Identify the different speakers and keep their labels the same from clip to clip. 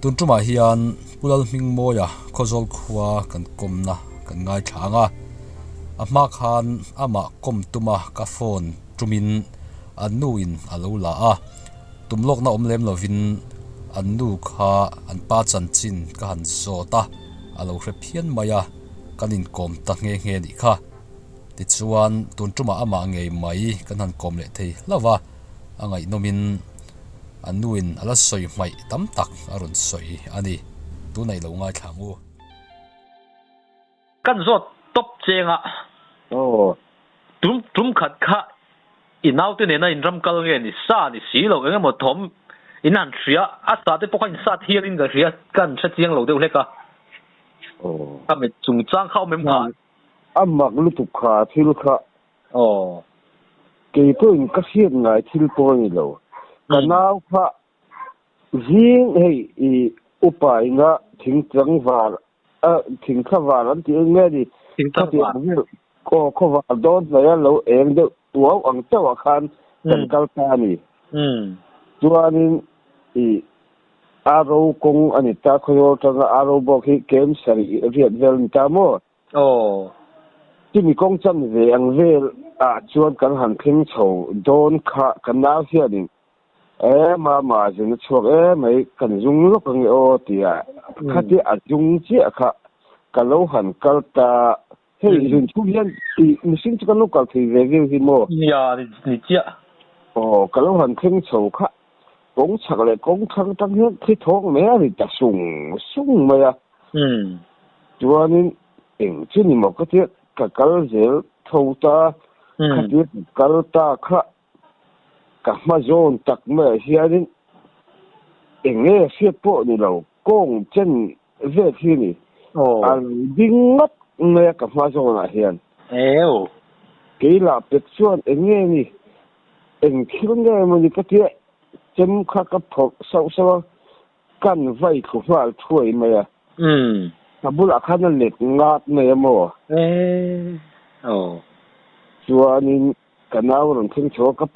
Speaker 1: tun tuma hian pulal hming moya khozol khuwa kan komna kan ngai thanga ama khan ama kom tuma ka phone tumin anu in alo la a tumlok na omlem lovin anu kha an pa chan chin ka han zota alo hre phian maya kanin kom ta nge ni kha ti chuan tun tuma ama ngei mai kan han kom le thei lawa angai nomin anuin ala soi mai tam tak arun soi ani tu nei lo ngai thamu
Speaker 2: kan zot top chenga tum khat kha inau te ne na inram kal nge ni sa ni si lo enge mo thom inan thria asa te pokhan sa thian in ga ria kan tha chiang lo deu hleka ka me chung chang khau mem kha
Speaker 3: amak lu tu kha thil kha ke to in ka siat ngai thil po ni lo kanau kha jing hei I upai nga thing chang war thing kha war an ti nge di
Speaker 2: thing kha war
Speaker 3: ko war don na lo eng de tuaw ang chawa khan kan kal ta ni chuanin aro kong ani ta khoyo tanga aro bo khi kem sari riat vel ni ta mo ti mi kong cham ve ang vel chuan kan han thing chho don kha kan na sia ding ma jin chuak mai kan jung lo kan o tia khati a jung chi kha kalo han kal ta hei jun chu hian mi sing chu kan lo kal thei ve hi mo
Speaker 2: ya ni chia
Speaker 3: kalo han thing chho kha cũng chắc là cũng thăng tăng hết cái thôn mẹ thì ta sung mà ya cho nên em chỉ ni một cái tiết cả dễ thâu ta cái tiết ta cả mà zone tắc mà hiện nên em nghe xếp bộ ni đâu công chân về thì ni đinh ngắt nghe cả mà zone là hiện cái là biệt xuân em nghe ni em thiếu nghe mà ni cái tiết chấm khắc cấp phộc sau căn vây của hoa thuê mày bữa là khăn nó lệch ngạt mày mò cho nên cái nào cũng听说cấp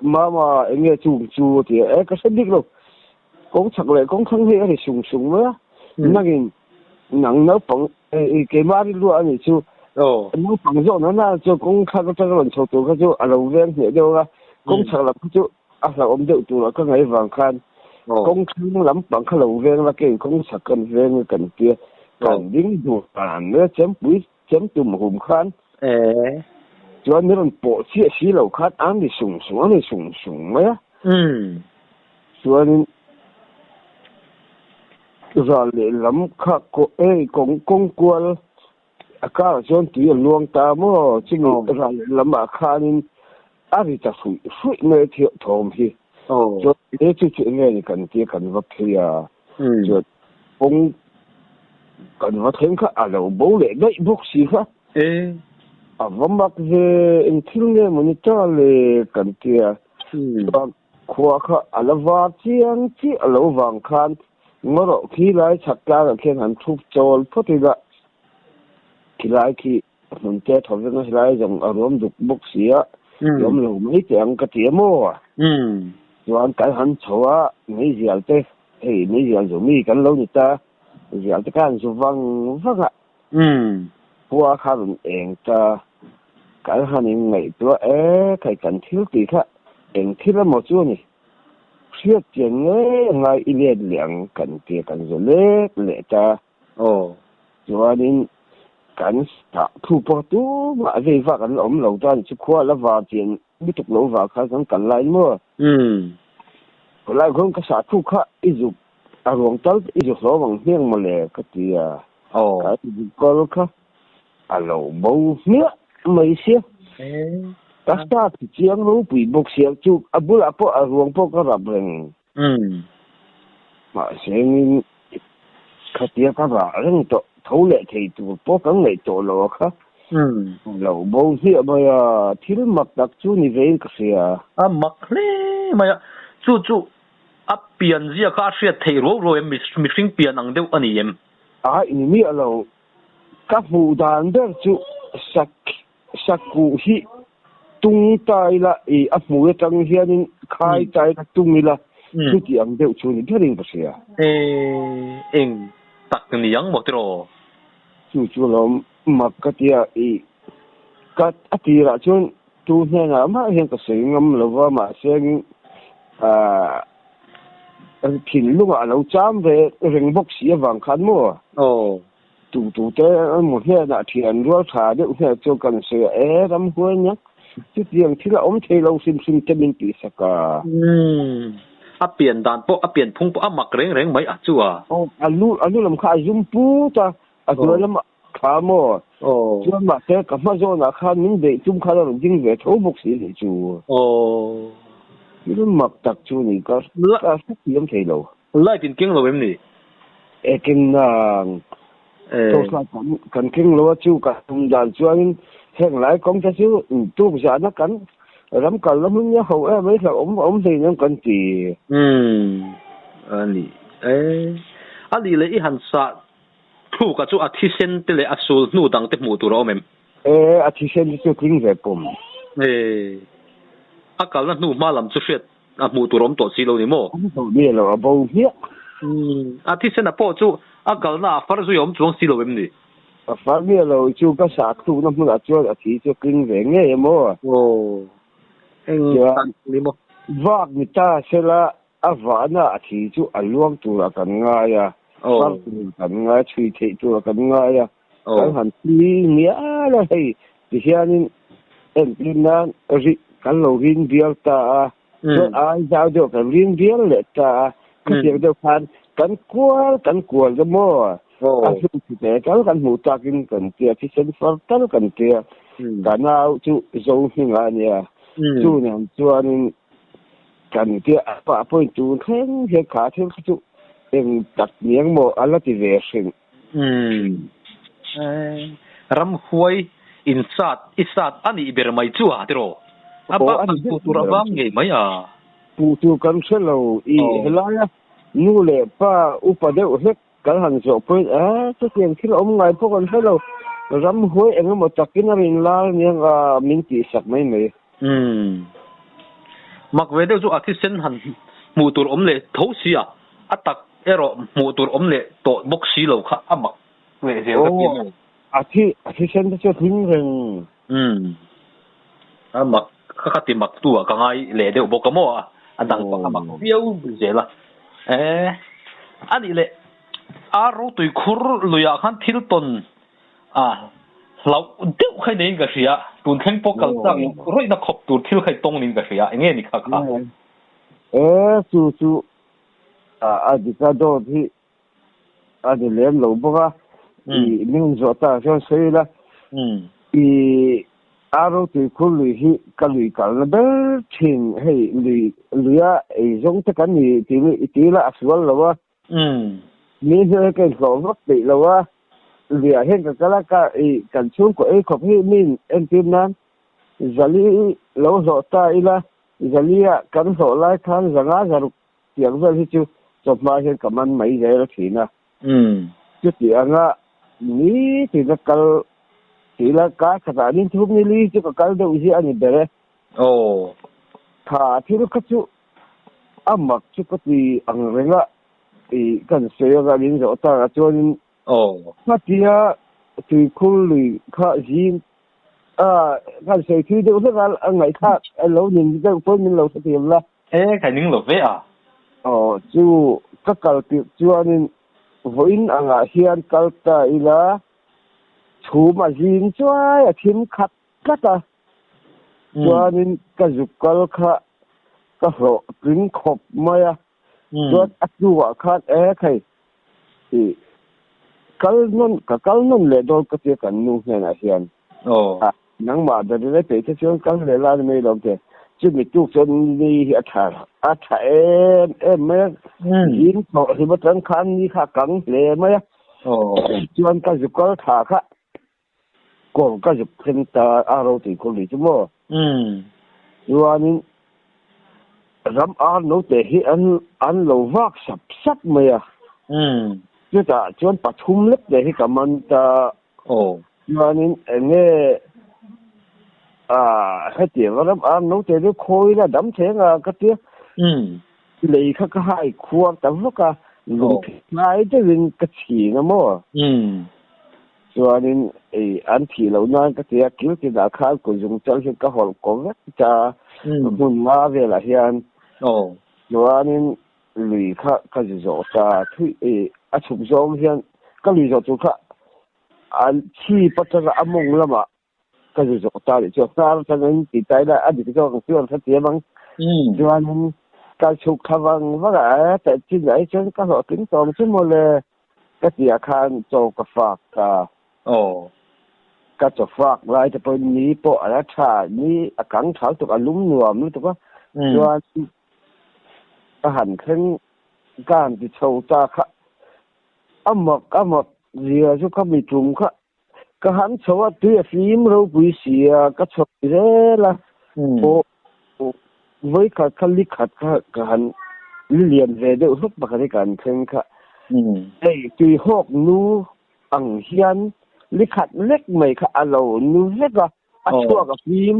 Speaker 3: mà anh nghe chú thì cái sinh đích luôn cũng chắc là cũng không hề thì sùng nữa那个能那帮给嘛的路安尼就那帮助那就讲看到这个人抽到个就老远些对吧cũng chắc là就là ông đậu tụ là cái ngày vàng khan cũng không lắm bằng cái lầu ven là cái cũng sạc cần ven cần kia cần dính đủ bản nữa chém tụm hùm khan cho nên là bộ chia xí lầu khan ăn thì sùng mấy á cho nên rồi để lắm khác có cũng quên cả cho tí luồng ta mà chính là lắm mà khan thì ta phụ người thiệu thòm hi cho để chú chuyện nghe thì cần kia cần vật thì cho ông cần vật thêm khác đầu bố lệ đấy bốc xí khác vẫn mặc về em thiếu nghe mà như cho là cần kia khoa khác là vợ chiang chi lâu vàng khan ngõ đó khi lại chặt ra là khi hắn chụp cho phát thì là khi lại khi mình chơi thầu với nó lại dùng ở đó dục bốc xí á giống như mấy tiếng cái tiếng mô rồi anh cái hắn chua mấy giờ thế mấy giờ rồi mấy cái lâu người ta giờ cái anh rồi vâng ạ qua khá là em ta cái hắn ngày đó cái cần thiếu gì khác em thiếu là một chỗ này thiếu tiền ngay ít lượng cần tiền cần rồi lệ ta rồi nên cảnh thu bỏ tu mà về vợ cảnh ổn lâu ta chỉ qua là vào tiền biết tục lâu vào khai cảnh cảnh lại mua lại không có sản thu khác ít dụng ruộng tới ít dụng số bằng hiên mà lệ cái gì cái gì có lúc khác lâu bầu nhớ mấy xíu các ta thì chiang lúc bị bốc xíu chú bữa là bỏ ruộng bỏ cái rập rừng mà xem cái tiếng các bạn rất tốt thấu lệ thì tụ bố cắn lệ tổ lộ khác lẩu bông hiệu mà thiếu mặc đặc chú như vậy cái gì
Speaker 2: mặc lẽ mà chú biển gì cả sẽ thấy rồi mình sinh biển ăn được anh em
Speaker 3: ini mi lẩu các vụ đàn đó chú sắc cụ hi tung tay là mùi trăng hiền khai tay là tung là chu ti ang deuh chu ni thering ka sia
Speaker 2: eng tak ni yang mo tro
Speaker 3: chu lom mak ka tia I ka atira chun tu ne na ma hen ka sei ngam lova ma seng phin lu a lo cham ve reng bok sia wang khan mo tu te mo he na thian ro tha de he chu kan se ram huai nya chu tiang thila om thei lo sim te min pi saka
Speaker 2: a pian dan po a pian phung po a mak reng mai a chu a
Speaker 3: alu lam kha zum pu ta a do lam kha mo chu ma te ka ma zo na kha min de chum kha lo ding ve tho bok si ni chu lu mak tak chu ni ka sắc tiang thei lo
Speaker 2: lai tin king lo em ni
Speaker 3: king na to sa kan king lo chu ka tum dan chuan heng lai kong ta chu tu ja na kan ram kal lam nya ho mai la om thei nang kan ti
Speaker 2: ani ali le I han sa thu ka chu a thi sen te le asul nu dang te mu tu ro mem
Speaker 3: a thi sen chu king ve pom
Speaker 2: a kal na nu ma lam chu hret a mu tu rom to si lo ni mo
Speaker 3: ni lo a bo hi
Speaker 2: a thi sen a po chu a kal na far zu yom chuang si lo em ni
Speaker 3: a far mi lo chu ka sa tu na mu a chu a thi chu king ve nge mo
Speaker 2: eng ni mo
Speaker 3: vak mi ta sela a va na a thi chu a luang tu la kan nga ya far tu kan nga chui thei tu kan nga ya kan han ti ni a la hei ti hianin en pinan ri kan lo rin bial ta ai giao được cái riêng riêng lệ ta cái việc đâu phan cắn cuốn cái mò anh chụp thì để cái mũ ta kinh cần kia thì sen phật cái cần kia cả nào chú dâu hình ảnh nha chú nhầm chú anh cần kia apa chú thêm cái cả thêm chú em đặt miếng mò anh là thì về sinh
Speaker 2: ram huay isat anh iber mai chú à tiro aba an putura bam nge mai a
Speaker 3: putu kan selo I helaya nu le pa upa de hek kal han so pe chu tiang thil om ngai po kan selo ram hoi eng mo takin ring la niang a min ti sak mai mai
Speaker 2: mak we de chu a thi sen han mu tur om le tho sia atak ero mu tur om le to bok si lo kha amak we je ka ti
Speaker 3: a thi sen chu thing reng
Speaker 2: amak kha ti mak tu ka ngai le de bo ka mo adang pa mak biau je la ani le a ro tu khur luya khan thil ton lau deu khai nei ga sia tun theng po kal sang roi na khop tur thil khai tong nin ga sia nge ni kha
Speaker 3: chu a di ka do thi a di lem lo bo ga I ning zo ta so sei la I aro tu khului hi kalui kal na ber thin hei luya ei zong ta kan ni ti la aswal lawa ni he ke ko vak ti lawa luya hen ka kala ka I kan chung ko ei khop hi min en tim nan zali lo zo ta ila zalia kan so lai khan zanga zaru tiang vel hi chu chop ma hen kaman mai je la thina chu ti anga ni ti na kal Sila ka kata din thum ni li chu kal de uji ani bere tha thiru ka chu amak chu pati ang renga I kan seyo ga lin zo ta chuan patia tu khului kha jin kan sei thi de usa ngai kha lo nin de pon min lo thiam la
Speaker 2: khai ning lo ve a
Speaker 3: chu ka kal ti chuan voin anga hian kalta ila thu mà zin chuai a thim khat kata chuanin ka zukal kha ka ro pring khop maya chuan atuwa khat khai kal non le dol ka te kan nu hna hian nang ma da le pe te chuan kal le la me lo te chu mi tu chuan ni a tha em me zin tho hi ba tang khan ni kha kang le maya chuan ka zukal tha kha còn có dục thêm ta aro thì có lý chứ mò nhưng ram an nấu để hi an lâu vác sắp mày chứ ta chọn bắt hum lết để hi cảm ơn ta nhưng nghe hết tiền ram an nấu để nó khôi là đấm thế là cái tiếc lấy khắc hai khuôn tấm lúc à lùng ngay cái linh cái chỉ nó mò cho nên anh thì lâu nay cái gì kiểu cái đã khai của dùng cho cái hồn có rất cha muốn nga về là hiện cho nên lì khắc cái gì rồi ta thì chụp giống hiện cái lì rồi chụp khắc anh chỉ bắt cho anh mong lắm à cái gì rồi ta để cho ta cho nên thì tại là anh thì cho cái chuyện phát triển bằng cho nên cái chụp khắc bằng và cái tại chỉ lấy cho cái họ tính toán chứ mà là cái gì khăn cho cái phạt cả cái cho phạt lạiจะเป็นนี้ปอแล้วชานี้กังเท้าตัวลุ่มหนวมนี่ตัวก็ว่าหันขึ้นการที่โชว์ตาค่ะอ่ะหมดเรียจุก็มีจุ่มค่ะก็หันโชว์ตัวฟิล์มเราไปเสียก็โชว์เรื่อละโอ้ไว้ขัดขันลิขัดค่ะก็หันเรียนเรื่องทุกประการขึ้นค่ะตีหกนู้อังเฮียนลิขัดเล็กไหมค่ะเรานูเล็กอ่ะชั่วกับฟิล์ม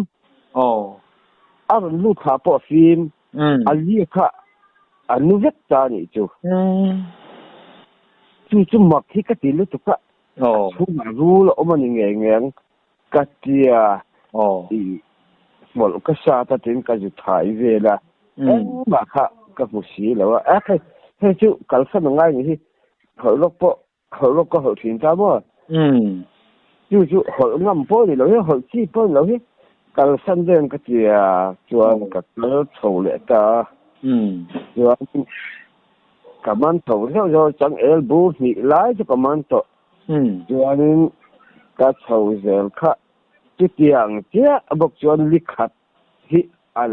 Speaker 3: มันลูกค้าปอฟิล์มลีค่ะนูเล็กตานี่จู่หมักที่กติลุตุกะชุ่มรู้แล้วมันยังไงกติหมดก็ชาติถึงก็จะถ่ายเวลามาค่ะก็ผู้สีแล้วว่าให้จู่กัลสันง่ายนี่เขาลกปะเขาลกก็เขาถิ่นจ้ามั่วจู่เขางำปอนี่เราเขาจี้ปอเรากัลสันเดินก็จะจวนกับแล้วโฉเลยตาจวนกับมันโฉแล้วจะจังบูนี่ไล่จะกับมันโตจวนก็โฉเซลค่ะจุดอย่างเจ้าบอกจวนลิขัดที่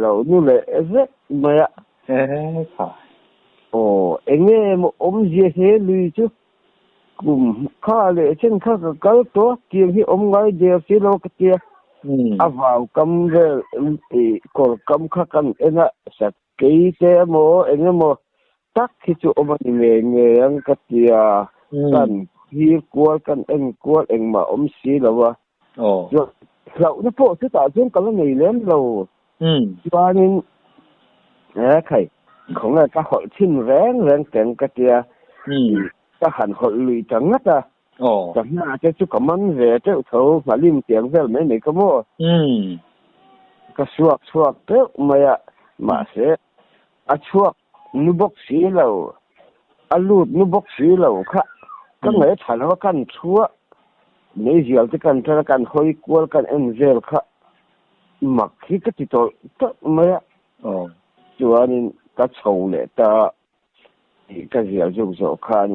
Speaker 3: เรานู่นเลยเอ๊ะไม่อะค่ะเอ็งเนี่ยมันเยี่ยเฮลุยจู่กลุ่มข้าเลยเช่นข้าก็เกิดตัวเกี่ยงที่ไว้เดียวสิโลกเดียว่าวกำเร่กอลกำข้ากันเอ็งอะสักกี่เจ้าโมเอ็งโมตักที่จู่มันเงี้ยงก็เดียกันที่กลัวกันเอ็งกลัวเอ็งมาสีแล้ววะเราเนี่ยพวกที่ต่างกันก็ไม่เล่นเราว่านี่ใครของอะไรก็หดชิ้นแรงแต่งก็เดียก็หันหดลุยจังงัดอ่ะจังหน้าจะจุกมันเวเจ้าเขามาลิ้มเสียงเวลไม่ก็มั่วก็ชวกเต้ไม่อะมาเสียชวกนุบกสีเราลูดนุบกสีเราค่ะก็ไหนฐานว่ากันชั่วในเสียงที่กันธนาคารหอยกวลกันเอ็นเซลค่ะหมักที่ก็ติดต่อเต้ไม่อะจวนนี้ก็โชว์เลยแต่ก็เสียจุกโจคัน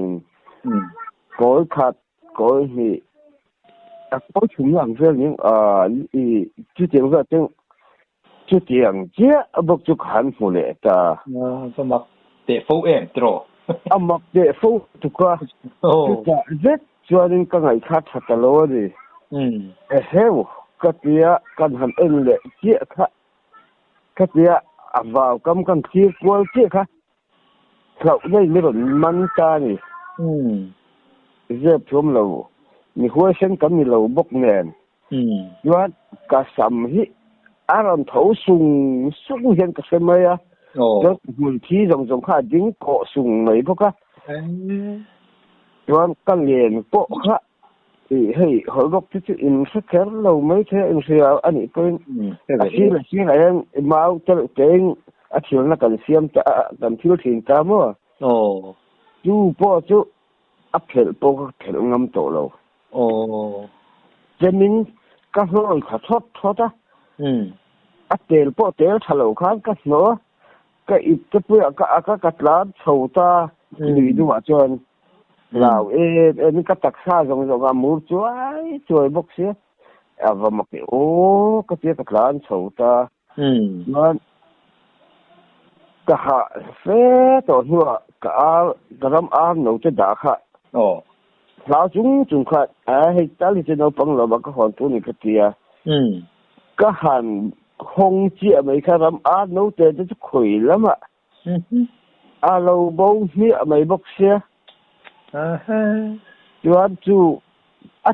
Speaker 3: ก้อยขัดก้อยนี่ก้อยชุมหลังเรื่องนี้จุดเดียวก็จึงจุดเดียวเจ้าบอกจุกหันหมดเลยแต่
Speaker 2: สมัครเตะฟูเอ็มตรอ
Speaker 3: มักเตะฟูทุกคนจุดเด็ดจวนนี้ก็ไงขัดหัดตลอดเลยเฮ้ยก็เดียกันหันเอ็นเลยเจ้าค่ะก็เดียว่าวกำกันที่กวลเจ้าค่ะเราได้ไม่รู้มันตานี่เจ็บชมเรามีหัวเส้นกันมีเราบกแนนว่ากระสัมที่อารมณ์เท้าสูงเห็นกระสัมไหมอ่ะแล้วหุ่นที่จงข้าดิ้งเกาะสูงไหมพวกค่ะว่ากันเรียนโป๊ะค่ะเฮ้ยเขาบอกที่อินสักแค่เราไม่ใช่อินเสียอันนี้เป็นอาชีพอะไรมาเอาเจริญอาชีพนักการเสียมจะการที่เราถิ่นตามว่าจู่พ่อจู่อัพเทลโปก็เทลงำโตเราจะมินก็ร้อยขาทอดอัพเทลโปเทลทะเลข้างก็เนาะก็อีกจะเพื่อก็กัดล้านโฉตาหรือดูว่าจนเรานี่ก็ตักซ่าจงอามูช่วยบกเสียว่ามาโอ้ก็เสียกัดล้านโฉตานั่นก็หาเสียตัวหัวก็รำอ้ามหนูจะด่าค่ะเราจุงค่ะให้ตาลิจะเอาปังเราบักก็หอนตัวนี้ก็เตียก็หันคงเจียไม่ค่ะรำอ้ามหนูแต่จะคุยแล้วอ่ะเราบ่มีไม่บกเสียจวนจู่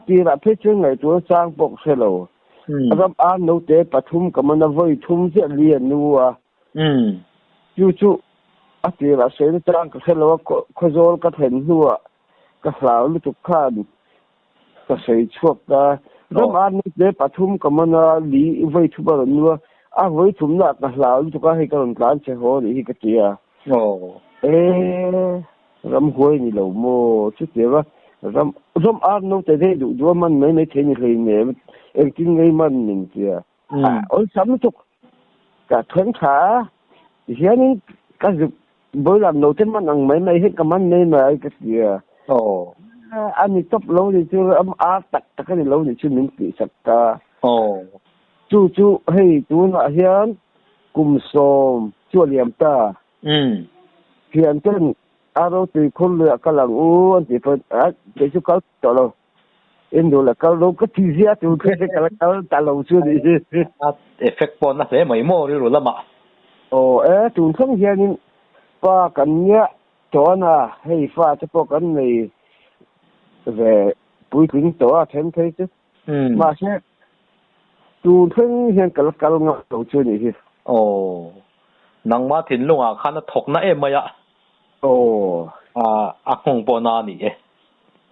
Speaker 3: ที่เราเพื่อไงตัวสร้างบกเสียเรารำอ้ามหนูแต่ปฐุมกับมันเอาไว้ทุ่มเสียเรียนนัวจู่ ti la sen tang ka khelo ko zol ka then nuwa ka hlau lu tuk khan ka sei chuak ta ram an ni de pathum kamana li voi thu ba nuwa a voi thum na ka hlau lu tuk ka ron tlan che ho ni ka tia ram hoi ni lo mo chu te wa ram an no te de du man mai the ni hlei ne en tin ngai man nin tia ol sam tuk ka thon kha hianin ka zu bối làm nấu tên món ăn mấy hết cả món nên mà cái gì anh đi top lâu thì chưa tắc cái này lâu thì chưa mình bị sạch cả chú hey chú nãy hiền cùng xóm chua liềm ta hiền tên aro thì con lừa cái lăng uốn thì phải cái chú cáo cho lo em đồ là cáo lâu cái gì á chú cái cáo ta lâu chưa đi
Speaker 2: effect pon na thế mấy mô đi rồi lắm ạ
Speaker 3: chú không hiền phaกันเนี่ยตัวน่ะให้ฟ้าจะพอกันในเวปุยถึงตัวเทนเทสมาเช่ดูถึงเห็นกันกันงาตัวช่วยนี่สิ
Speaker 2: นังมาถึงลุงอ่ะขันถกนะเอ็มมายะคงปอนานี่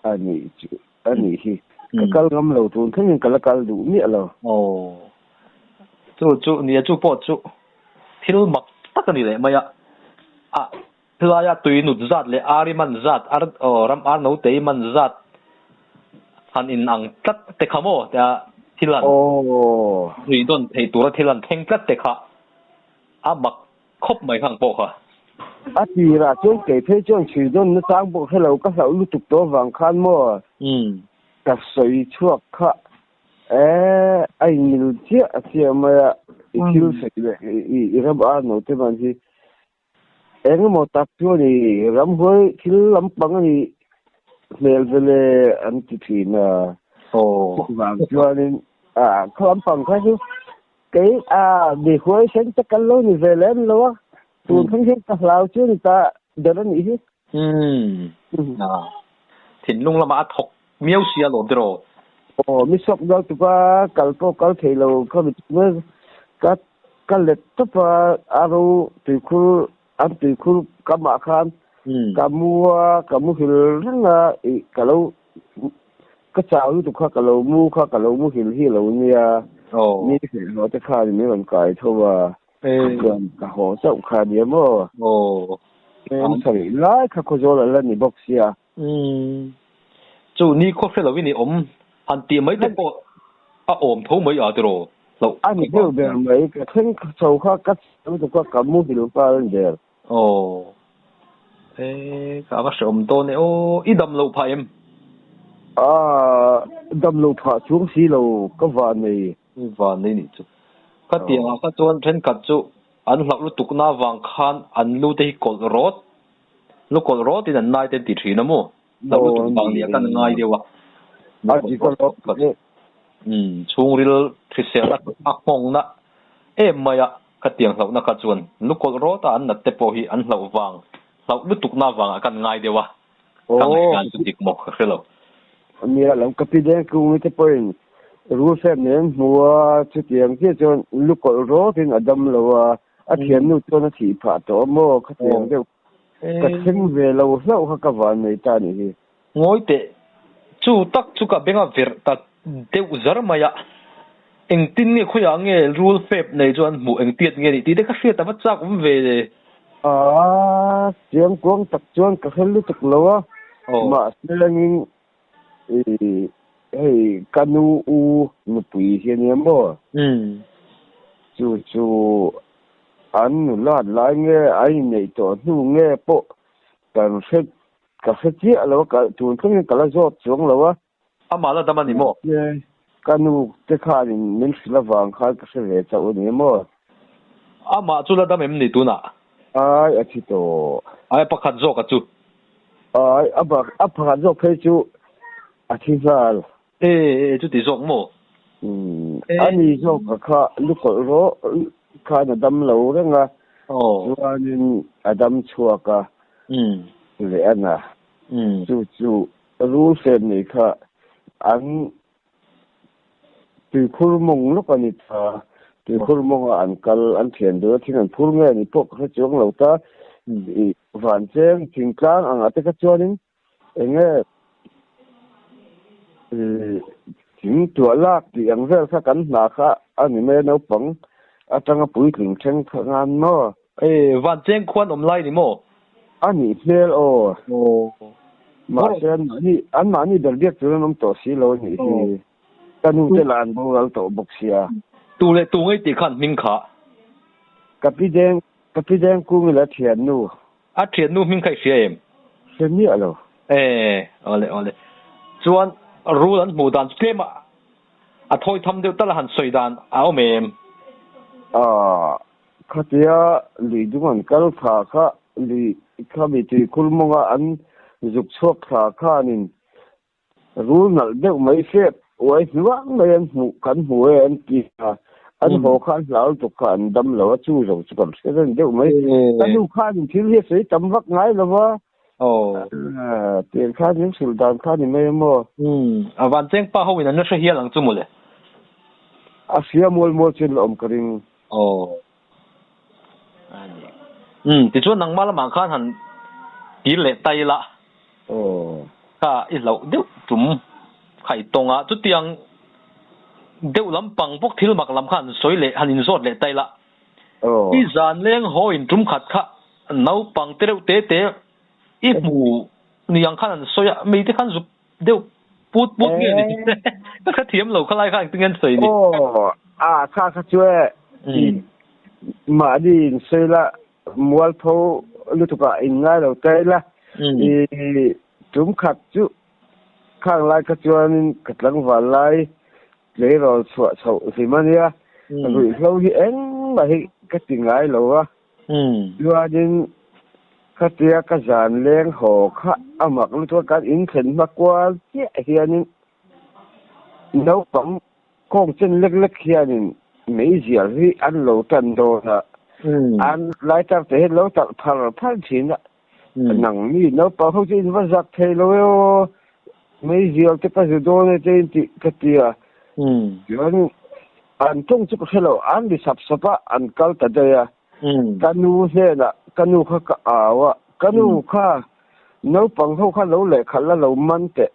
Speaker 3: อันนี้สิกันงำเราดูถึงเห็นกันดูเนี่ยเรา
Speaker 2: จู่นี่จู่ปอจู่ที่ลุงมักตักนี่เลยมายะเพื่อจะตุยนุดจัดเลยอาริมันจัดรำโนเตมันจัดทันอินอังตัดเตะขโมแต่ที่ลันตุยโดนเทตัวที่ลันเพ่งตัดเตะขามักคบไม่ข้างโปะค่ะ
Speaker 3: ดีละจงเกิดให้จงชื่อโดนนึกสร้างโปะให้เราก็เราลุตุกตัววางคันมั่วกับสวยชั่วค่ะไอ้มิลเจียเสียมาคิวสิเลยรำโนเตมันที่một tập cho thì lắm hơi chứ lắm bằng thì về anh chị thì là vàng cho nên không lắm bằng cái chứ cái để hơi sáng chắc căn lối thì về lên luôn tuần không hết cả lao chứ người ta đỡ nó nghỉ hết
Speaker 2: thì nung là mà thọc miêu xia lột
Speaker 3: rồi mi sọc đâu tụi ba cào thì lâu có bị mới cái lệch tập aro từ khu anh từ khu cam mạ khan kamu hil ranga kalau cái chảo lúc khác kalau mu hil lâu nia ni hil nóจะkhaiนี่มันไกลเท่าว่าcái hồ sâu khaiนี่มั้งemใส่ไล่ข้าก็จะเล่นนี่บ็อกเซีย
Speaker 2: จู่นี่ก็เฟลวินี่อันตีไม่ได้ปะอมทุ่มไม่เอาตัว
Speaker 3: อันนี้เรื่องแบบไหนก็ทั้งโซ่ข้ากัดแล้วตัวก็kamu hil paเดียว
Speaker 2: ก็ว่าสมโตเนี่ยอีดำลูกพายม
Speaker 3: ดำลูกพาช่วงสีเราก็วันนี้
Speaker 2: นี่จู่ก็เตียงก็จวนเช่นกัดจู่อันหลักลูกตุกน้าวางคันอันลูกที่กดรถที่นั่นนายเต็มติดทีนะมั้งหลักลูกตุกบางเนี่ยกันง่ายเดียววะ
Speaker 3: จีก็รถ
Speaker 2: ช่วงริลที่เสียนักอักมงนะไม่อะก็เตียงหลักนักจวนลูกกดรถอันนัดเตปฮีอันหลักวางเราไม่ตุกน้าวางกันง่ายเดียววะทำงานจุดดิกหมกคือเรา
Speaker 3: มีอะไรก็พี่เด็กกูไม่ได้เป็นรู้เส้นเนี่ยมัวจุดอย่างที่จนลูกกดรถที่อดัมเราว่าเทียนนู่นตัวนั้นถีผ่าตัวมั่วเขาเทียนเดียวก็ถึงเวลาเราเขาก็วันในตานี่
Speaker 2: งอยเตะจู่ตักจู่กับเบงเวร์ตัดเดี๋ยวจารมายะเอ็งตินเนี่ยเขาอย่างเงี้ยรูลเฟบในจวนหมู่เอ็งเตียนเงี้ยนี่ที่ได้ก็เสียแต่ว่าจากผมเวเลย
Speaker 3: เสียงกวางตักจวนก็เห็นลูกตักเรามาเสียงกันูนุปุยเฮียเนี่ยมั้งจู่อันนู้นลาดลายเงี้ยไอ้เนี่ยตัวนู้นเงี้ยปะกันเสร็จก็เสร็จเยอะแล้วก็จู่ตรงนี้ก็ละจอดช่วงแล้ว
Speaker 2: มาแล้วแต่มันนี่มั้ง
Speaker 3: กันูจะขาดนี่สิละวางขาดก็เสียจะวันนี้มั้ง
Speaker 2: มาจู่แล้วแต่มันนี่ตัวน่ะ
Speaker 3: อาทิตย์โต
Speaker 2: ประคันโจกับจู่
Speaker 3: ประคันโจเคยจู่อาทิตย์ละ
Speaker 2: จู่ที่โจมั้ง
Speaker 3: อันนี้โจก็ข้าลูกก็รอข้าน่ะดำเหลาเรื่องอ่ะวันนี้ดำชัวก็เลยอันน่ะจู่รู้เส้นนี่ค่ะอันตื่นคุรมงลูกอันนี้ตื่นคุรมงอันกัลอันเทียนเดือดที่นั่นพูดง่ายนี่พวกเขาจ้องเราตา van cheng thing tlang anga te ka chuanin enge thing tua lak ti ang vel kha kan hna kha ani me no pang atanga pui tling theng ngan no
Speaker 2: van cheng khuan om lai ni mo
Speaker 3: ani hmel o ma sen ni an ma ni dal diak chu nom to si lo ni hi kanu te lan bo al to bok sia
Speaker 2: tu le tu ngai ti khan ming kha
Speaker 3: kapi deng ku mi la thian nu
Speaker 2: a thian nu ming khai sia em
Speaker 3: sen ni alo
Speaker 2: ole chuan rule an mu dan tlema a thoi tham deuh tal han soidan ao mem
Speaker 3: khatia li dungan kal pha kha li khami ti kulmonga an juk chok kha khanin rule nal deuh mai se oi nuang mai an mu kan mu an ki an ho khan lau to kan dam lo chu ro chu kan se den deuh mai kan khan thil he sei tam vak ngai lawa tiền khác những sự đàn khác thì mấy mò
Speaker 2: van cheng pa ho in nó sẽ hiền lắm chứ mồ lệ
Speaker 3: phía mol trên lồng cái rừng
Speaker 2: thì chỗ nang mal mang khan hẳn tí lệ tay la cả ít lâu đeo chúng khai tông á chút tiếng đeo lắm bằng bốc thiếu mặc lắm khan soi lệ hẳn in sốt lệ tay la cái dàn lên ho in chúng khát khát nấu bằng têu té ít mù niang khan soya mấy cái khan giúp đều bút nghe này nó khá thiếm lâu khá lại khá tiếng anh sấy này
Speaker 3: khá chơi mà đi sấy là mua thô lúc đó in ngay đầu tay là chúng khát chứ khang lại khá chơi nên khát lăng vào lại lấy rồi sọ gì mà nhá rồi lâu thì anh mà cái tiếng ngay lâu á đưa đến khatia ka zan leng ho kha amak lu to kan in khen ma kwa che hian no pam kong chen lek lek hian mei zial hi an lo tan do na an lai ta te lo ta phar thin na nang ni no pa ho chin va zak thei lo yo mei zial te pa do ne te ti khatia hian an tong chu khelo an bi sap sapa an kal ta da ya kanu he na kanu kha ka awa kanu kha no pang ho kha lo le khala lo man te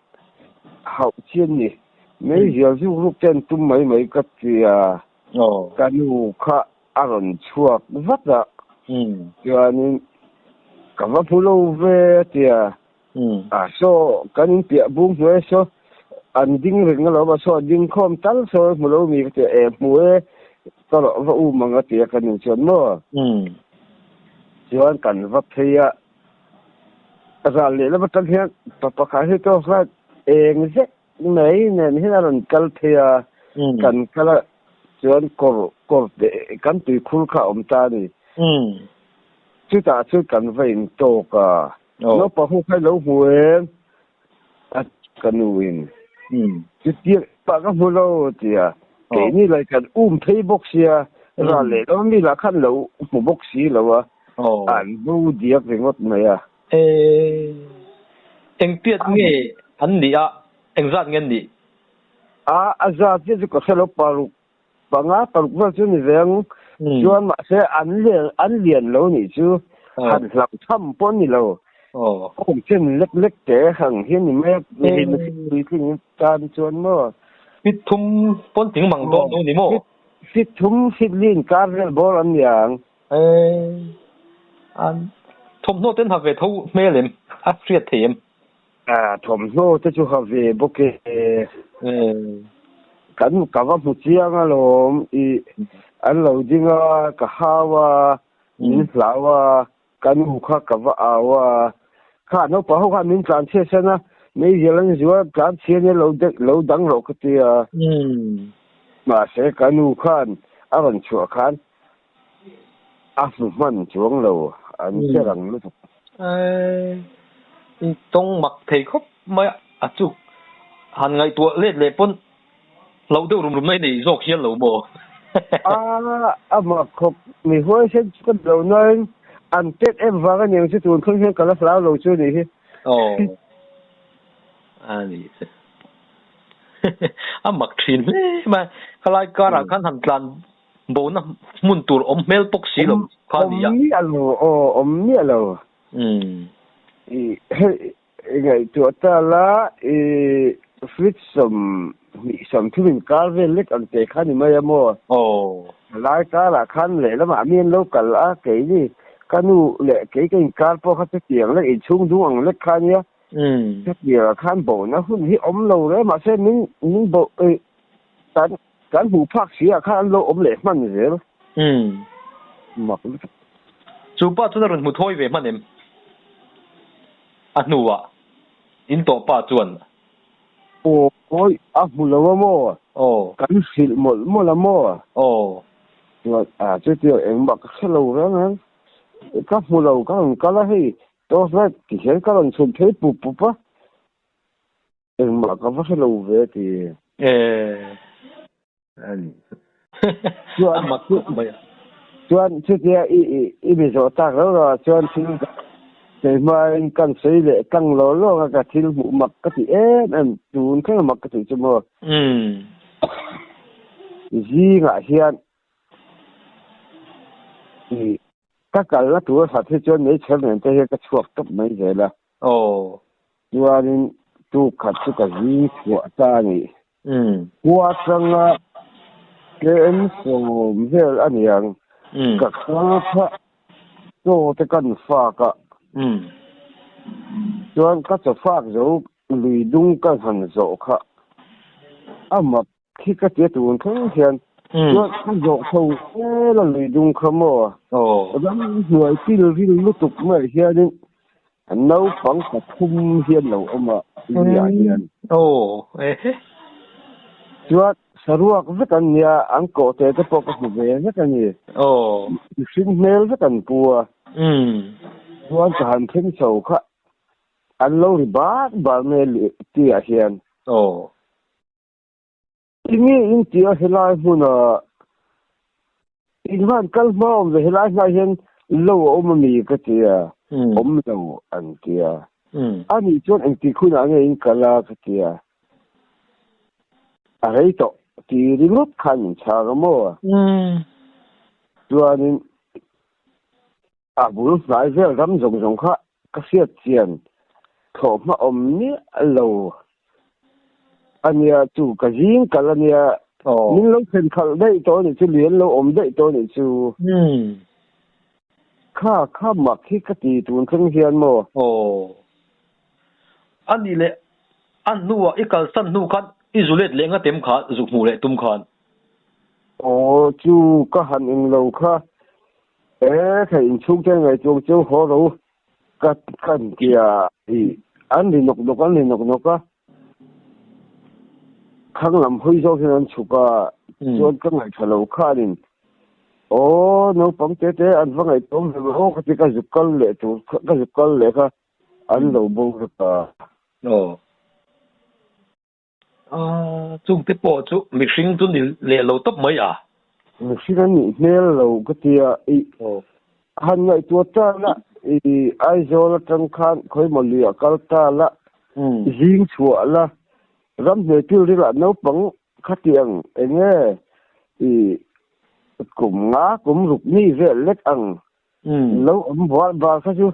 Speaker 3: hau chien ni me hial ju ru ten tum mai ka tia kanu kha aron chuak vat da yani ka va pulo ve tia so kanin pia bung ve so an ding ring lo ba so ding khom tal so mu lo mi te e mu e to lo va u manga tia kanin chon mo chuan kan va thia ra le la tan hian pa kha hi to fa eng ze nei nen hi ron kal thia kan kala chuan kor de kan tui khul kha om ta ni chu ta chu kan vein to ka no pa hu khai lo huen at kanuin chu ti pa ka hu lo tia ke ni lai kan thei boxia ra le lo mi la khan lo mu boxi lo wa an bu diak ringot mai a
Speaker 2: eng tiat nge an ni a eng zat ngen ni
Speaker 3: azat je ko khelo paru panga paru va chu ni veng chuan ma se an lian lo ni chu han lam tham pon ni lo kong chen lek te hang hian ni me ni thing tan chuan mo
Speaker 2: pit thum pon ting mang don ni mo
Speaker 3: pit thum fit lin kar rel bol an yang
Speaker 2: an thom no ten ha ve tho melem a friat them
Speaker 3: thom no te chu ha ve boke kan ka va mu chiang a lom I an lo dinga ka hawa min hlawa kan hu kha ka va awa kha no pa ho kha min tlan che sana nei yelang zuwa tlan che ne lo dang ro ka tia ma se kan hu khan a ron chu khan a su man chuang lo an che rang lu
Speaker 2: tong mak thei khop mai a chu han ngai tua le pon lo deu rum mai nei zok hian lo bo
Speaker 3: ma khop mi hoi sen ko lo noi an tet em va ga nem chu tun khong hian kala flau lo chu ni hi
Speaker 2: ani a mak thin le ma kalai kara kan han tlan bo na mun tur om mel pok si lo
Speaker 3: mi alo mi alo ngày tuổi ta là fit some thuyền cá về lết ăn tệ khăn thì mấy mua lái cá là khăn lệ lắm mà miền lâu cả là cái gì cá nu lệ cái cá po khát tiếng lệ chung chung ăn lết khăn nhá cái gì là khăn bộ nó hôn hi ống lâu đấy mà xem những bộ cán bù phát xí à khăn lâu ống lệ man gì đó mặc
Speaker 2: chú ba chú nó một thôi về mà em nu à in tổ ba chuẩn
Speaker 3: ôi mù lâu mò cán xịt một là mò rồi chứ tiêu em mặc cái lâu đó nữa các mù lâu các là hay tôi nói thì hiện các lần xuân thế bù á em mặc cái lâu về thì anh
Speaker 2: mặc chút vậy
Speaker 3: chuẩn chứ kia bây giờ ta rồi chuẩn thì cái mà cần xây để căng lỗ cái thì mũ mặc cái thì em tụi cái mặc cái thì cho mà gì ngại hiện thì các cái là tụi họ thì cho mấy chuyện này cái chuột cấp mấy giờ là chuẩn tụi khát cái gì của ta này qua sang cái em sống về anh yang các cái cho cái cần pha cả chuẩn các chỗ pha rồi lùi đúng cái hành dỗ cả mà khi cái tiết tụi không hiện chuẩn cái dỗ sâu là lùi đúng không mà lắm người khi lúc tục mới hiện nấu phẳng cả thùng hiện lâu mà hiện chuẩn saruak rất là nhiều anh có thể cái bộ cái về rất là nhiều xin mail rất là bùa chuẩn cả hành trình sâu cả anh lâu thì ba mail tia hiện in tia helai huna in han kalma về helai na hiện lâu mì cái tia lâu anh tia anh chuẩn anh tia khuna nghe in kala cái tia ấy to thì đi lúc khăn chả có mua cho nên bữa nay về làm dùng khác cái xe tiền thổ mà nhé lâu anh ya chủ cái gì cái anh ya những lúc tiền khăn đấy tôi thì chú liền lâu đấy tôi thì chú khá mặc khi cái gì tuần không hiền mà
Speaker 2: anh đi lệ anh nu ít cái sân nu khăn isolate lệ ngay tem khá dục mù lệ tum khăn
Speaker 3: chú cái hành in lâu khá thì chung cái ngày chú khó đâu cái kia thì anh đi nộp á khang làm hơi do khi anh chụp cho cái ngày chờ lâu khá đi nó bấm té anh vẫn ngày tối rồi cái dục cân lệ chú cái dục cân lệ khá anh lâu bông được
Speaker 2: chung tiếp bộ chú mình sinh chung đi lệ lâu tấp mấy
Speaker 3: mình sinh anh nhẹ lâu cái tia han ngày tua ta là ai zo là trăng khan khơi một lìa cao ta là riêng chùa là rắm người tiêu đi là nấu bằng khát tiền nghe cũng ngã cũng rụt ni về lết ăn nấu ấm và sao chứ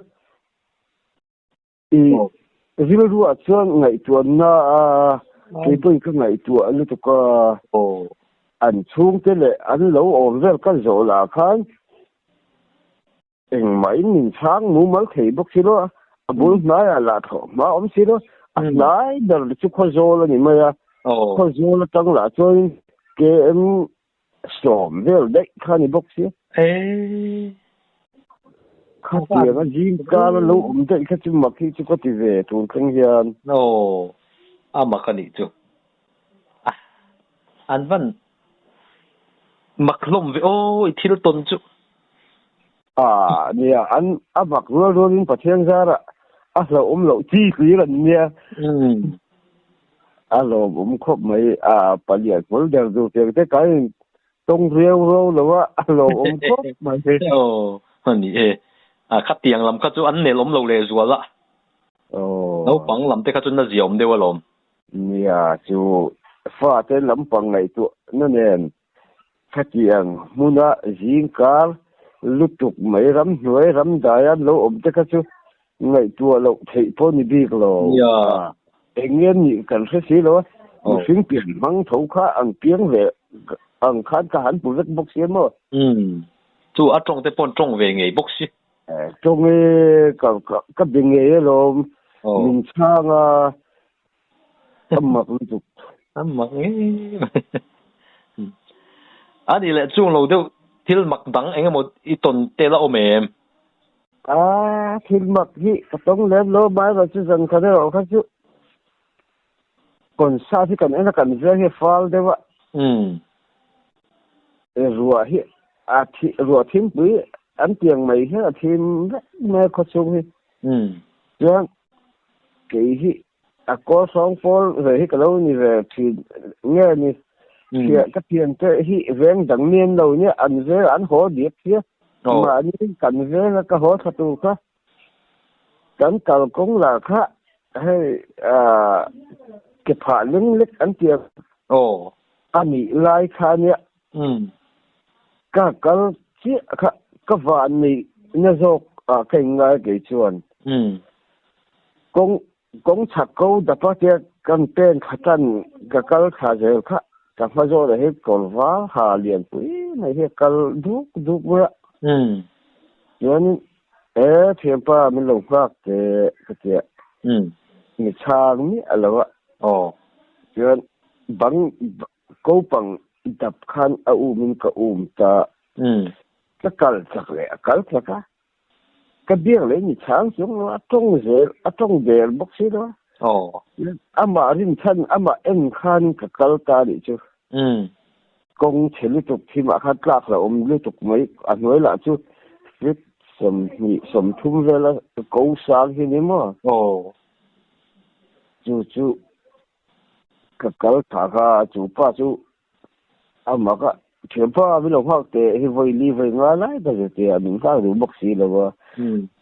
Speaker 3: vì nó ruột cho ngày tuần cái tôi cái ngày tuần nó có ăn chung thế này ăn nấu ổn về cái rổ là khăn mấy mình sáng ngủ mới thì bốc xí đó bốn nói là thọ mà ông xí đó nói là chút khó rồi là những mày khó rồi là tăng là cho cái em sổm về đấy khá thì bốc xí khá tiền nó gì cả nó lâu ông đấy cái chung mà khi chú có thì về tụi khăn hiền
Speaker 2: mà cái gì chứ anh vẫn mặc lông về thì nó tốn chứ
Speaker 3: nè anh mặc rồi mình phải thiên ra đó là lộ chi phí là nè là khóc mấy phải liền muốn đều dù tiền cái tông rêu rồi là khóc mà
Speaker 2: nè khát tiền làm khát chú anh này lộ lệ rồi đó nấu bằng làm cái khát chú nó gì ông đều làm
Speaker 3: nè chú pha tên làm bằng này tụ nó nè khát tiền muốn gì cả lúc tục mấy rắm nuôi rắm đại ăn lâu ôm tất cả chú ngày tua lâu thấy phố ni đi lâu anh em nhị cần phải xí lo sinh biển măng thấu khá ăn tiếng về ăn khán cả hắn bùn đất bốc xí mà
Speaker 2: chú ở trong cái bọn trong về nghề bốc xí
Speaker 3: trong cái bên nghề lo mình sang âm mặc lúc tục
Speaker 2: âm mặc anh đi lại chung lâu đâu thiếu mặc đắng anh em một ít tuần tê là ôm em
Speaker 3: thiếu mặc gì tông lên lo bài và chú dân cái đó cái chú còn sao thì cần anh cần ra cái file đấy vậy rùa hi rùa thêm bưởi ăn tiền mày hết là thêm mẹ có chung hi chứ cái hi có song phố rồi hi cái lâu như vậy thì nghe như thì cái tiền cái hi ven đằng miền đâu nhá ăn dễ ăn hổ điệp chứ mà những cần dễ là cái hổ thật tu cả cần cầu cũng là khác hay cái phản ứng lịch ăn tiền anh nghĩ lại khá nhá cái chiếc cái vạn này nó dọc cái ngay cái chuồn cũng chặt câu đập vào cái tên khát chân cái khá dễ khá cái mà rồi là hết còn vá hà liền quý này hết cái đúc vậy cho nên thêm pa mình lồng phát cái mình chàng mi là vậy cho bằng câu bằng đập khăn mình cả ta cái chắc lẽ cái biếng lấy như chàng xuống nó trong dễ bốc xí đó mà rin thân mà em khăn cái ta đi chứ công chế liên tục thì mà khát lạc là liên tục mấy anh nói là chứ viết sầm thung về là câu sáng thế mà chú cái thả ra chú pa chú mà cái chuyện pa với lòng học thì về li về ngay lại bây thì mình phải đủ bác sĩ rồi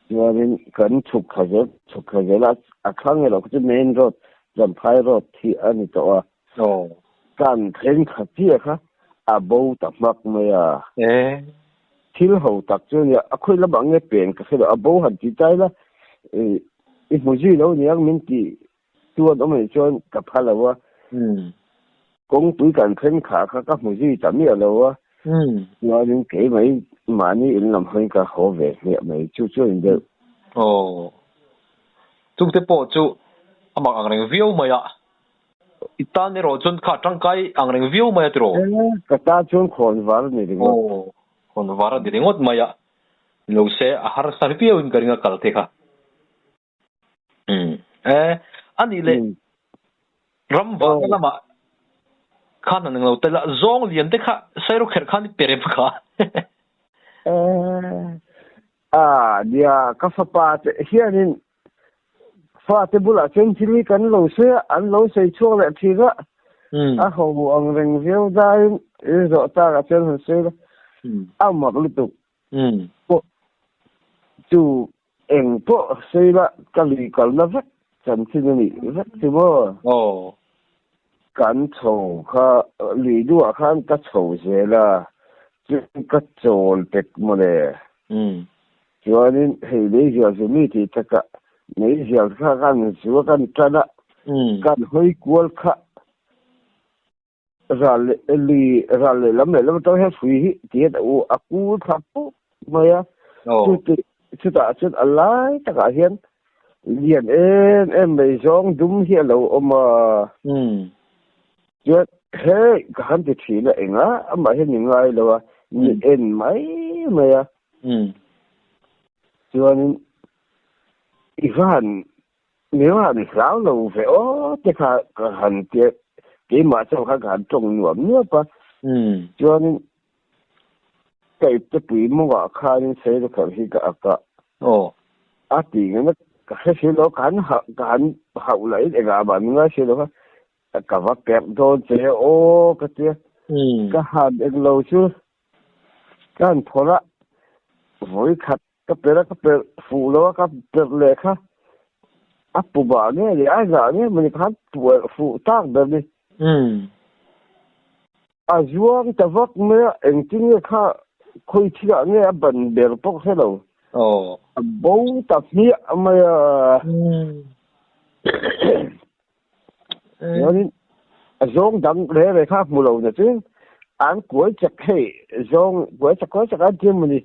Speaker 3: cho nên cần chụp khai là khang là cái main road dầm phai road thì anh ấy to can khen khát tiếc ha bầu tập mặc mày thiếu hậu tập cho nên khơi là bằng nghe biển cái là bầu hẳn chỉ tay là ít một gì đâu nhỉ mình chỉ tua đó mình cho cặp hai là cũng túi cần khen khá các một gì tạm nhiều là nói những cái mấy mà như làm hơn cả khó về mày chú được
Speaker 2: chúng ta bỏ chú mà anh đang view mày itan ni ro chun kha tangkai ang reng view mai tro
Speaker 3: kata chun khon var ni ringo
Speaker 2: khon var di ringot maya lo se a har sar piu in karinga kal the kha ani le ram va la ma khan nang lo te la zong lian te kha sai ro kher khan perem kha
Speaker 3: dia ka fa pa hianin fa te bula chen chili kan lo se an lo sei chuang le thira ho ang reng view dai zo ta ka chen se ma lu tu tu eng po sei la ka li kal na vek chan chi ni vek ti mo kan chou kha li du khan ka chou se la chu ka chol tek mo le cho nên hay lấy giờ thì mi thì tất cả mấy giờ khác ăn chúa ăn chân á ăn hơi cuốn khá ra lệ lắm tôi hết free thì u aku thắp mà ya chú ta lại tất cả hiện liền em bây giờ đúng hiện lâu mà chứ hey cái hắn thì chỉ là anh á mà hiện những ngày là em mấy mà ya cho nên Ivan nếu hẳn giáo lâu phải cái hẳn cái mà trong các hẳn trồng nhuộm nữa pa cho nên cái quý mà họ khai nên sẽ được cái cái thì nó cái sự đó hẳn hậu lấy để gặp bạn nó sẽ được cả vật kẹp thôi sẽ cái hẳn được lâu chưa cái hẳn thôi đó với khách cái phụ đó cái lệ khác phụ bà nhé thì ai giả nhé mình hát phụ tác được đi duong ta vấp nữa anh chính là khác khôi thi là nghe bẩn bèo bốc thế đâu bố tập nghĩa mà nên giống đằng để về khác mù lầu nữa chứ anh cuối chắc hay giống cuối chắc anh thêm mình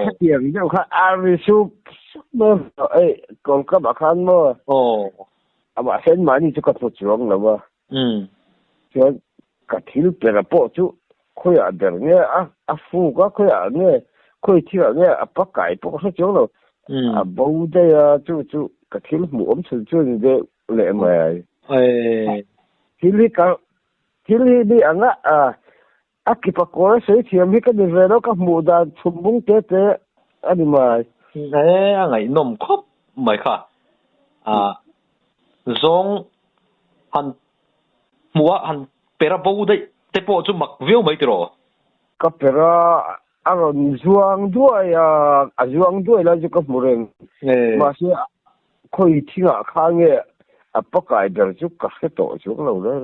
Speaker 3: khách tiền nhau khác arisu mà ấy còn các bạn khác mà mà hiện mà đi cho các phụ trưởng là mà cho cả thiếu bèo bốc chú khôi à bèo nghe phu có khôi à nghe khôi thi là nghe bắt cải bốc hết chỗ rồi bố đây chú cả thiếu mù ốm sườn sườn để lệ mà Hili di anga akipakora sei thiam ka develo ka muda chumbung te ani mai
Speaker 2: angai nom khop mai kha zong han muwa han pera bo dai te po chu mak veu mai tro
Speaker 3: ka pera aron zuang duai la ju ka mureng ma se khoi thinga khange apakai der chu ka se to chu lo re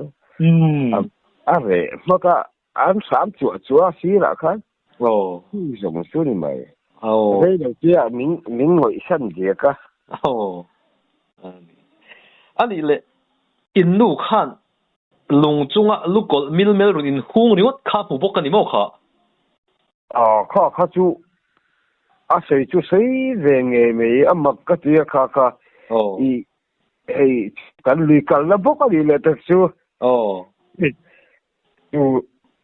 Speaker 3: về mà cả anh sắm chúa xí là khác dùng số này mày đây đầu tiên mình ngồi sân gì cả
Speaker 2: anh đi lệ in nu khan lung chung á lúc có mil rồi in hung riết khá phù bốc cái gì mà
Speaker 3: khá chú xây chú xây về nghề mấy mặc cái gì khá cái lì cái là bốc cái gì là thật chú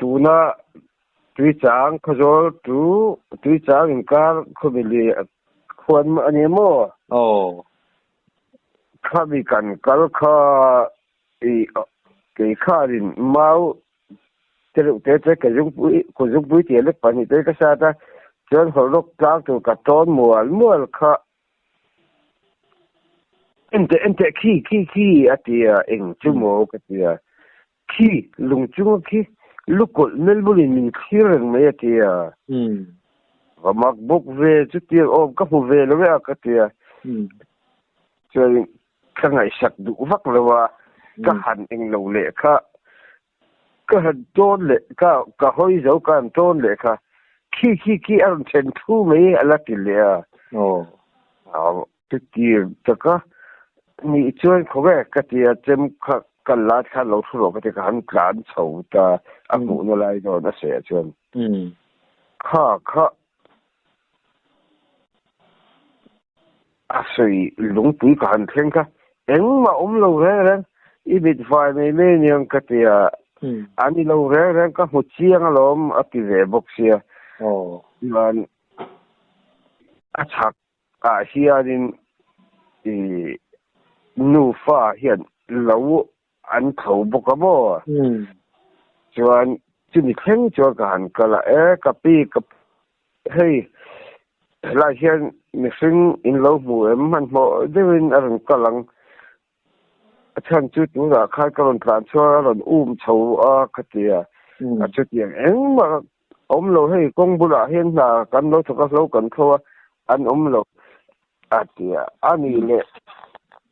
Speaker 3: tu na tui chang khazol tui chang in kar khomili khwan ani mo khabi kan kal kha ke kharin mau te ke jung pui te le pani te ka sa ta chon holok tak tu ka ton mual kha ente ki atia eng chumo ka tia khi lung chung khi lúc cột Melbourne mình khi rồi mấy thì và mặc bốc về chút tiền ôm các phụ về nó với cái thì chơi cái ngày sạch đủ vắt là và cái hành anh lâu lệ cái hành tôn lệ cái hoi dấu cái hành tôn lệ khi anh chân thu mấy là cái lệ cái tiền cái ni chơi không cái thì chém cái lá khá lâu rồi cái cái hắn cán sầu ta anh ngủ nó lại rồi nó sẽ chuyện khá suy lúng tủi cái hắn thêm cả em mà lâu rồi ít bị vài mấy những cái thì anh đi lâu rồi cái một chiang lắm ở cái về bốc xia mà chắc hiện nu pha hiện lâu anh khẩu bốc cái bò cho anh chỉ đi khen cho cái hắn cái là cái pi cái hey lại hiện mình sinh in lâu mùa em hắn mò để mình ăn cái lăng chân chút chúng ta khai cái lần tràn cho lần chầu cái gì chút tiền em mà lâu hay công bố là hiện là cái lâu cho cái lâu cần thôi anh lâu thì anh ấy lệ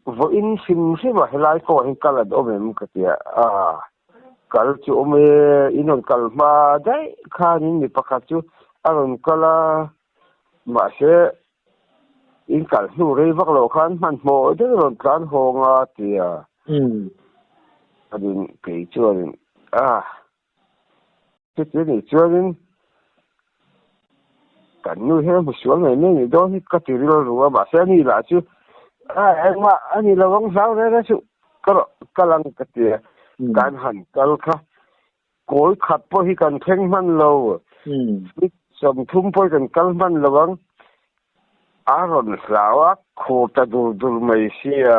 Speaker 3: với in sim mà lại có hình cái là đó mình cái gì cái chỗ mình in on cái mà đấy khai những người bắt chú anh cái là mà sẽ in cái nu rồi bắt đầu khăn hắn mò để lần tràn hong thì anh cái chỗ cái này chỗ này cái nuôi hết một số ngày nữa đó thì cái tiền rồi mà sẽ đi là chứ em mà anh đi làm công sao đấy chứ cái lần cái tiềnการหันกันค่ะโกยขัดพอที่กันเพ่งมันเรานี่สมทุ่มพอกันกันมันระวังอารมณ์สาวโคตรดูไม่เสีย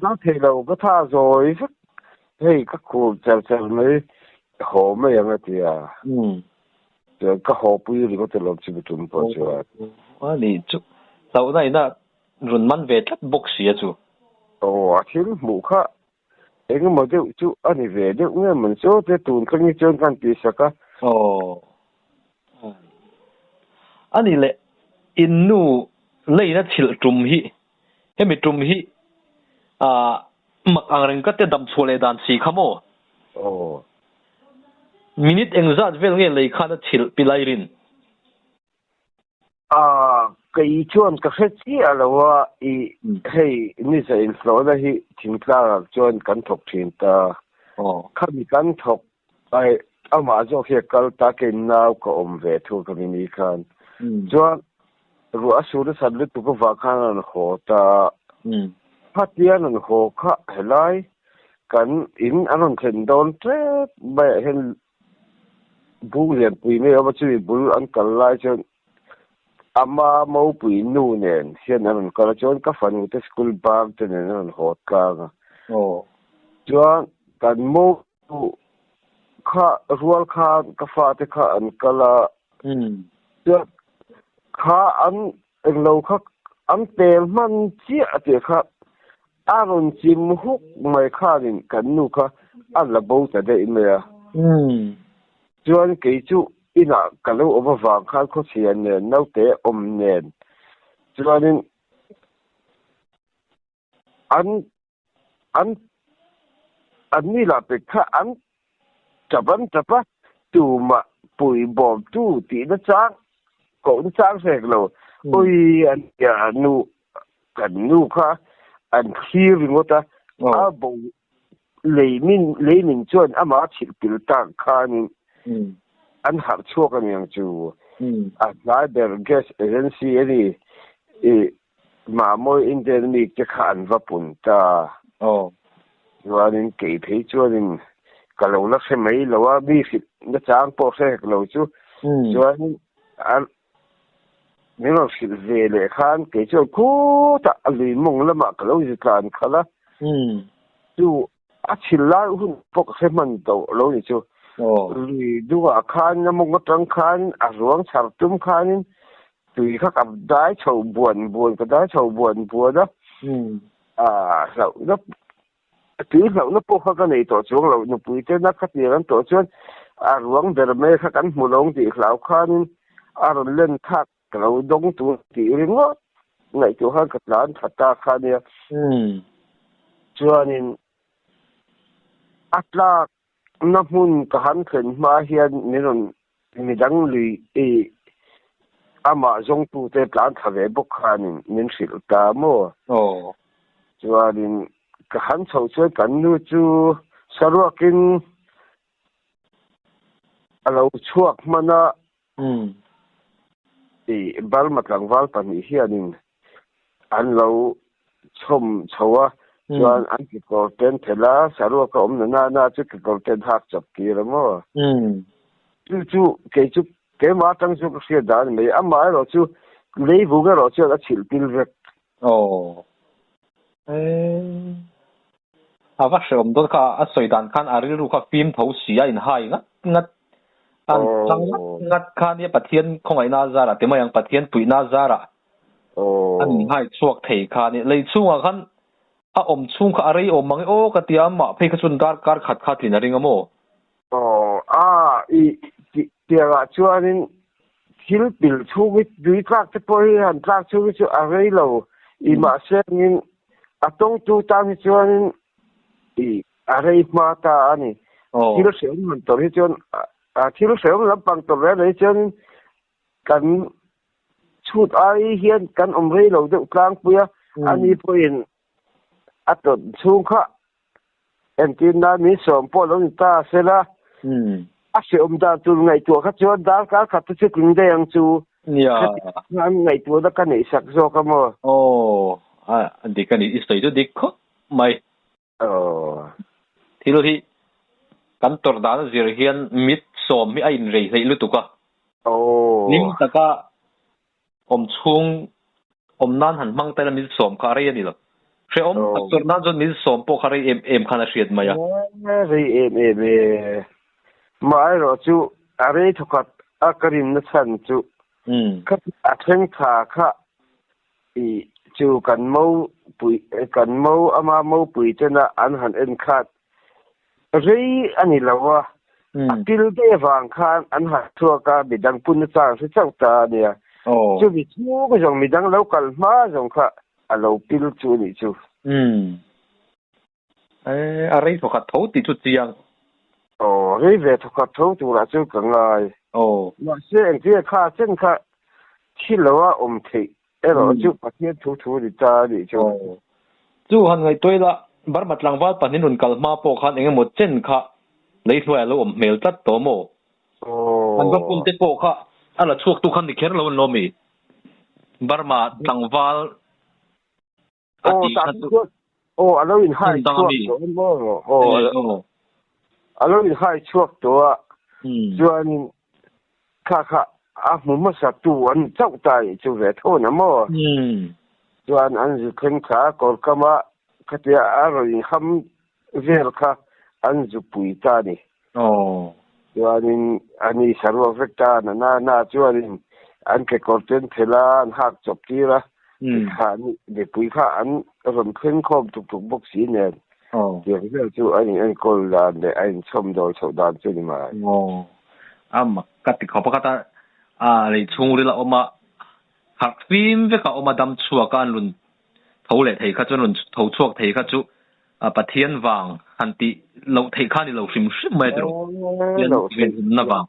Speaker 3: นั่นที่เราก็ท่าซอยสักเฮ้ยก็โคตรไม่หอมไม่ยังไงที่เดี๋ยวก็หอปุยหรือก็จะลองชิมจุ่มพอใช่ไหม
Speaker 2: ว่านี่จุเราได้น่ะรุ่นมันเวทัดบกเสียจู
Speaker 3: โอ้ที่หมูค่ะเอ็งมาเดี๋ยวจู่อันนี้เวเดี๋ยวเงี้ยมันโซ่เดี๋ยวตูนคนนี้จนกันปีสัก
Speaker 2: อันนี้แหละอินนูเลยนะชิลจุมฮีให้มีจุมฮีมักอ่างเริงก็จะดำชัวเลยดานสีขโมมินิทเอ็งจัดเวลเงี้ยเลยข้าจะชิลปิไลริน
Speaker 3: cái chuyện cái hết gì à là wa hey ni sa in flow da hi thing tla chuan kan thok thin ta khami kan thok ai ama zo he kal ta ke naw ko ve thu ka mi khan chuan ru asu da sad lu tu ko va khan an ho ta phatian an ho kha helai kan in anon thlen don tre ba hen bu lian pui me ba chu bul an kal lai chuan ama mau pui nu nen hian an kal chuan ka fan te school bag te nen an hot ka chuan kan mo kha rual kha ka fa te kha an kala chuan kha an lo kha an tel man chi ate kha aron chim huk mai kha rin kan nu kha an la bo ta de me chuan ke chu ina kalau over wang khan kho sian ne nau te nen chuanin an ni la pe kha an chapa tu ma pui bom tu ti na chang ko na chang sek lo oi an ya nu kan nu kha an khir ngota a bo leimin chuan ama chil pil ta khan an har chua ka miang chu a lai ber gas agency ani ma moi indian mi ke khan va pun ta wanin ke thei chuanin kalau la se mai lawa bi fit na chang po se lo chu chuan an nino fit ve le khan ke chu ku ta ali mong lama kalau ji kan khala chu a chilla hun pok se man to lo ni chu lui duwa khan na mong tang khan a ruang char tum khanin tui kha kap dai chho buan ka dai chho buan da lo na tui lo na po kha ka nei to chuang lo nu pui te na kha ti ran to chuan a ruang ber me kha kan mulong ti khlau khanin a ron len thak lo dong tu ti ringo ngai chu han ka plan thata khania chuanin atla na hun ka han khen ma hian niron midang lui ama zong tu te plan thave bok khanin nin sil ta mo chuanin ka han chho chuan kan nu chu saruakin alo chuak mana bal matlang wal pani hianin an lo chom chowa chuan an ki ko ten thela sarua ka na chu ki ko ten hak chap ki ramo chu ke ma tang chu sia dan me ama ro chu lei bu ga ro chu a chil pil rek
Speaker 2: ava shom do kha a soidan khan ari ru kha pim tho sia in hai ngat an chang ngat khan ye pathian khongai na zara te mayang pathian pui na zara an hai chuak thei kha ni lei chunga khan a chung kha arei mang ka tiam ma phei kha chun kar khat lin ring amo
Speaker 3: tiara chuanin thil pil chu mit dui tlak te poi han tlak chu chu arei lo ma sengin atong tu ta mi chuanin arei ma ta ani thil seum man to hi chuan thil seum lampang to le nei chuan kan chut ai hian kan omrei lo de tlang puya ani poin aton chung kha entina mi som po lo ta sela a se da tu ngai tu kha chuan dal ka kha tu chu king de ang chu ngan ngai tu da kan nei sak zo ka mo
Speaker 2: dik kan i stoi tu dik kho mai thilo hi kan tor da zir hian mit som mi a in rei sei lu tu ka nim taka chung nan han mang ta mi som ka re ni lo se tor nan zon mi som po khare em khana riat maya
Speaker 3: mai ro chu are thukat akarin na chan chu khat atheng kha kha chu kan mo ama mo pui chena an han en khat rei ani lawa apil de wang khan an ha thua ka bidang pun cha se chau ta nia chu bi chu ko jong midang local ma jong kha alo pil chu ni chu
Speaker 2: arei thukat tho ti chu chiang
Speaker 3: rei ve thukat tho tu la chu ka ngai ma se en ti kha chen kha khi lo thì rồi chú bắt hiện thu thu đi ta đi chú
Speaker 2: chú hắn ngày tuổi là bắt mặt lang vắt bản nhân luận calma po khan anh một chân khá lấy thuê lo mail tắt tổ mồ anh có cùng tiếp po khá anh là chuộc tu khan đi khéo lo mi bắt mặt lang vắt
Speaker 3: anh lo in hai chuộc đó anh lo in hai chuộc đó chú anh khá muốn mất sát tu anh cháu tay chú về thôi nè mò chú anh chú khen khá còn cái mà cái gì rồi ham về anh chú bùi ta đi chú anh sarva vecta na chú anh cái content thế là anh học chụp đi là anh để bùi anh rồi khen không tục bốc xí nè điều đó chú anh coi là để anh chôm đồ chậu đàn cho đi mà
Speaker 2: mà cái gì không có lấy chung đi là học phim với cả đam chua cái luôn thấu lệ thầy các chú luôn thấu chuộc thầy các chú bát thiên vàng hành tị lâu thầy các đi lâu sim sim mấy rồi, yên yên na vàng